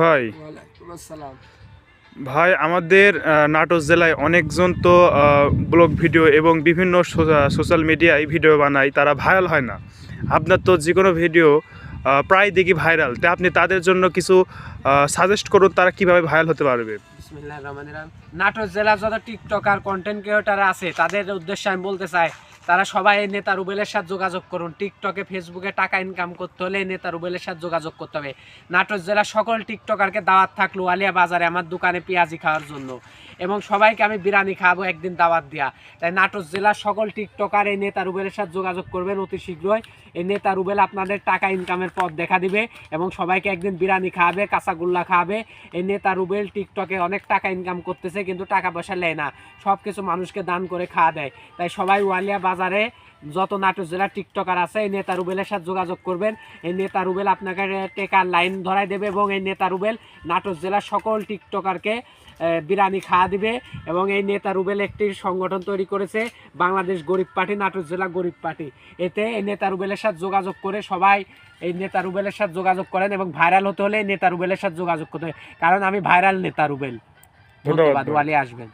ভাই ভাই আমাদের নাটোর জেলায় অনেকজন তো ব্লগ ভিডিও এবং বিভিন্ন সোশ্যাল মিডিয়ায় ভিডিও বানায়, তারা ভাইরাল হয় না। আপনার তো যে কোনো ভিডিও প্রায় দেখি ভাইরাল, তাই আপনি তাদের জন্য কিছু সাজেস্ট করুন, তারা কিভাবে ভাইরাল হতে পারবে। বিসমিল্লাহির রহমানির রহিম। নাটোর জেলার যত টিকটকার কন্টেন্ট ক্রিয়েটর আছে তাদের উদ্দেশ্যে আমি বলতে চাই, তারা সবাই এই নেতা রুবেলের সাথে যোগাযোগ করুন। টিকটকে ফেসবুকে টাকা ইনকাম করতে হলে এই নেতা রুবেলের সাথে যোগাযোগ করতে হবে। নাটোর জেলার সকল টিকটকারকে দাওয়াত থাকলো আলিয়া বাজারে আমার দোকানে পেঁয়াজি খাওয়ার জন্য, এবং সবাইকে আমি বিরিয়ানি খাওয়াবো একদিন দাওয়াত দিয়া। তাই নাটোর জেলার সকল টিকটকার এই নেতা রুবেলের সাথে যোগাযোগ করবেন অতি শীঘ্রই। এই নেতা রুবেল আপনাদের টাকা ইনকামের পথ দেখা দিবে এবং সবাইকে একদিন বিরিয়ানি খাওয়াবে, কাঁচাগোল্লা খাওয়াবে। এই নেতা রুবেল টিকটকে অনেক টাকা ইনকাম করতেছে, কিন্তু টাকা পয়সা নেয় না, সব কিছু মানুষকে দান করে খাওয়া দেয়। তাই সবাই ওয়ালিয়া বাজারে যত নাটোর জেলার টিকটকার আছে এই নেতা রুবেলের সাথে যোগাযোগ করবেন। এই নেতা রুবেল আপনাকে টেকার লাইন ধরাই দেবে এবং এই নেতা রুবেল নাটোর জেলার সকল টিকটকারকে বিরিয়ানি খাওয়া দিবে। এবং এই নেতা রুবেল একটি সংগঠন তৈরি করেছে, বাংলাদেশ গরিব পার্টি, নাটোর জেলা গরিব পার্টি। এতে এই নেতা রুবেলের সাথে যোগাযোগ করে সবাই এই নেতা রুবেলের সাথে যোগাযোগ করেন, এবং ভাইরাল হতে হলে নেতা রুবেলের সাথে যোগাযোগ করতে হবে, কারণ আমি ভাইরাল নেতা রুবেল। ধন্যবাদ, ওয়ালি আসবেন।